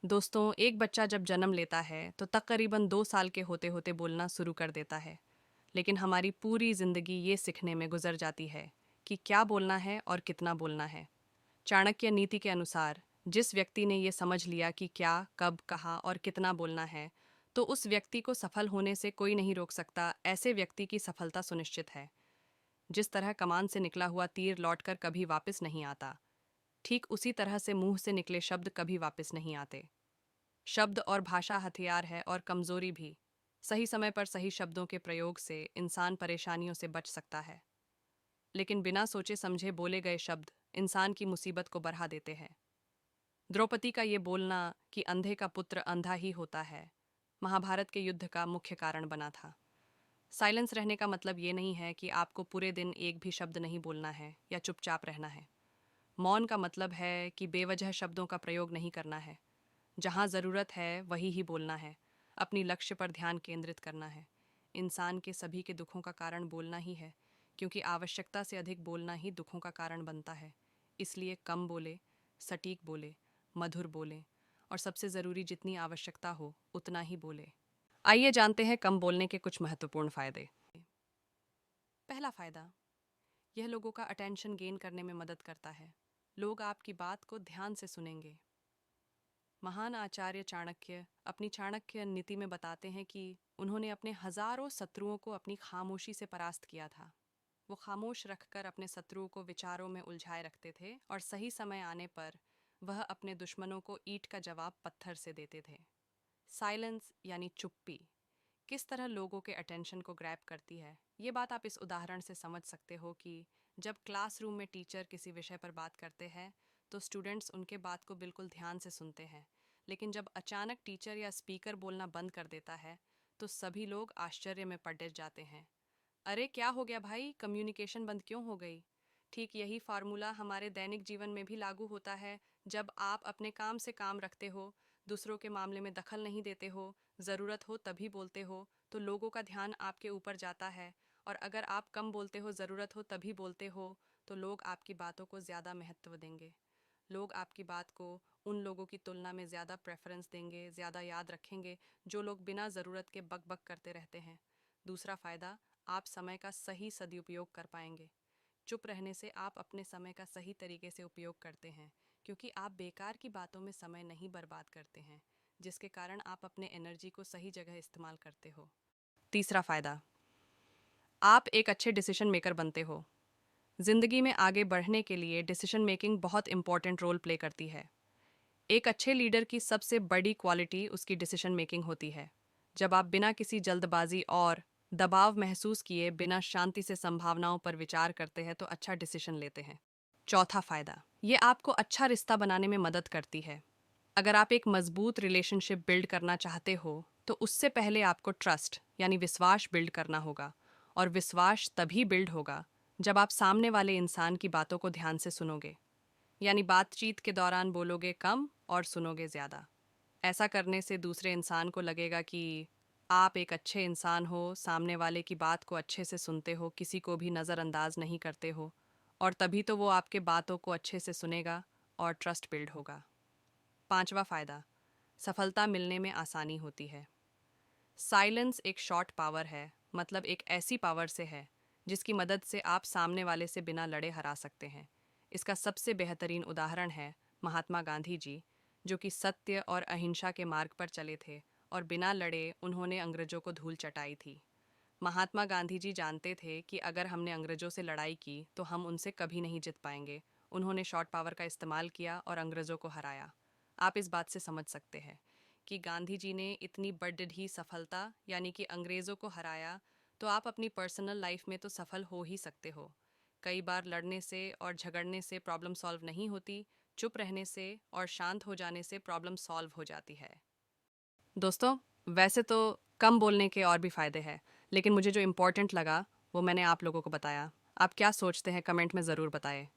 दोस्तों, एक बच्चा जब जन्म लेता है तो तकरीबन 2 साल के होते होते बोलना शुरू कर देता है। लेकिन हमारी पूरी जिंदगी ये सीखने में गुजर जाती है कि क्या बोलना है और कितना बोलना है। चाणक्य नीति के अनुसार जिस व्यक्ति ने ये समझ लिया कि क्या, कब, कहाँ और कितना बोलना है, तो उस व्यक्ति को सफल होने से कोई नहीं रोक सकता। ऐसे व्यक्ति की सफलता सुनिश्चित है। जिस तरह कमान से निकला हुआ तीर लौटकर कभी वापस नहीं आता, ठीक उसी तरह से मुंह से निकले शब्द कभी वापस नहीं आते। शब्द और भाषा हथियार है और कमजोरी भी। सही समय पर सही शब्दों के प्रयोग से इंसान परेशानियों से बच सकता है, लेकिन बिना सोचे समझे बोले गए शब्द इंसान की मुसीबत को बढ़ा देते हैं। द्रौपदी का ये बोलना कि अंधे का पुत्र अंधा ही होता है, महाभारत के युद्ध का मुख्य कारण बना था। साइलेंस रहने का मतलब ये नहीं है कि आपको पूरे दिन एक भी शब्द नहीं बोलना है या चुपचाप रहना है। मौन का मतलब है कि बेवजह शब्दों का प्रयोग नहीं करना है। जहाँ ज़रूरत है वही ही बोलना है। अपनी लक्ष्य पर ध्यान केंद्रित करना है। इंसान के सभी के दुखों का कारण बोलना ही है, क्योंकि आवश्यकता से अधिक बोलना ही दुखों का कारण बनता है। इसलिए कम बोले, सटीक बोले, मधुर बोले और सबसे ज़रूरी जितनी आवश्यकता हो उतना ही बोले। आइए जानते हैं कम बोलने के कुछ महत्वपूर्ण फ़ायदे। पहला फ़ायदा, यह लोगों का अटेंशन गेन करने में मदद करता है। लोग आपकी बात को ध्यान से सुनेंगे। महान आचार्य चाणक्य अपनी चाणक्य नीति में बताते हैं कि उन्होंने अपने हजारों शत्रुओं को अपनी खामोशी से परास्त किया था। वो खामोश रखकर अपने शत्रुओं को विचारों में उलझाए रखते थे और सही समय आने पर वह अपने दुश्मनों को ईंट का जवाब पत्थर से देते थे। साइलेंस यानी चुप्पी किस तरह लोगों के अटेंशन को ग्रैब करती है, ये बात आप इस उदाहरण से समझ सकते हो कि जब क्लासरूम में टीचर किसी विषय पर बात करते हैं तो स्टूडेंट्स उनके बात को बिल्कुल ध्यान से सुनते हैं। लेकिन जब अचानक टीचर या स्पीकर बोलना बंद कर देता है तो सभी लोग आश्चर्य में पड़ जाते हैं। अरे क्या हो गया भाई, कम्युनिकेशन बंद क्यों हो गई? ठीक यही फार्मूला हमारे दैनिक जीवन में भी लागू होता है। जब आप अपने काम से काम रखते हो, दूसरों के मामले में दखल नहीं देते हो, ज़रूरत हो तभी बोलते हो, तो लोगों का ध्यान आपके ऊपर जाता है। और अगर आप कम बोलते हो, ज़रूरत हो तभी बोलते हो, तो लोग आपकी बातों को ज़्यादा महत्व देंगे। लोग आपकी बात को उन लोगों की तुलना में ज़्यादा प्रेफरेंस देंगे, ज़्यादा याद रखेंगे, जो लोग बिना ज़रूरत के बक बक करते रहते हैं। दूसरा फ़ायदा, आप समय का सही सदुपयोग कर पाएंगे। चुप रहने से आप अपने समय का सही तरीके से उपयोग करते हैं, क्योंकि आप बेकार की बातों में समय नहीं बर्बाद करते हैं, जिसके कारण आप अपने एनर्जी को सही जगह इस्तेमाल करते हो। तीसरा फ़ायदा, आप एक अच्छे डिसीजन मेकर बनते हो। जिंदगी में आगे बढ़ने के लिए डिसीजन मेकिंग बहुत इंपॉर्टेंट रोल प्ले करती है। एक अच्छे लीडर की सबसे बड़ी क्वालिटी उसकी डिसीजन मेकिंग होती है। जब आप बिना किसी जल्दबाजी और दबाव महसूस किए बिना शांति से संभावनाओं पर विचार करते हैं तो अच्छा डिसीजन लेते हैं। चौथा फायदा, ये आपको अच्छा रिश्ता बनाने में मदद करती है। अगर आप एक मजबूत रिलेशनशिप बिल्ड करना चाहते हो तो उससे पहले आपको ट्रस्ट यानी विश्वास बिल्ड करना होगा। और विश्वास तभी बिल्ड होगा जब आप सामने वाले इंसान की बातों को ध्यान से सुनोगे। यानी बातचीत के दौरान बोलोगे कम और सुनोगे ज़्यादा। ऐसा करने से दूसरे इंसान को लगेगा कि आप एक अच्छे इंसान हो, सामने वाले की बात को अच्छे से सुनते हो, किसी को भी नज़रअंदाज नहीं करते हो। और तभी तो वो आपके बातों को अच्छे से सुनेगा और ट्रस्ट बिल्ड होगा। पांचवा फ़ायदा, सफलता मिलने में आसानी होती है। साइलेंस एक शॉर्ट पावर है, मतलब एक ऐसी पावर से है जिसकी मदद से आप सामने वाले से बिना लड़े हरा सकते हैं। इसका सबसे बेहतरीन उदाहरण है महात्मा गांधी जी, जो कि सत्य और अहिंसा के मार्ग पर चले थे और बिना लड़े उन्होंने अंग्रेजों को धूल चटाई थी। महात्मा गांधी जी जानते थे कि अगर हमने अंग्रेजों से लड़ाई की तो हम उनसे कभी नहीं जीत पाएंगे। उन्होंने शॉर्ट पावर का इस्तेमाल किया और अंग्रेजों को हराया। आप इस बात से समझ सकते हैं कि गांधी जी ने इतनी बड़ी सफलता यानी कि अंग्रेज़ों को हराया, तो आप अपनी पर्सनल लाइफ में तो सफल हो ही सकते हो। कई बार लड़ने से और झगड़ने से प्रॉब्लम सॉल्व नहीं होती, चुप रहने से और शांत हो जाने से प्रॉब्लम सॉल्व हो जाती है। दोस्तों, वैसे तो कम बोलने के और भी फ़ायदे हैं, लेकिन मुझे जो इम्पोर्टेंट लगा वो मैंने आप लोगों को बताया। आप क्या सोचते हैं, कमेंट में ज़रूर बताएं।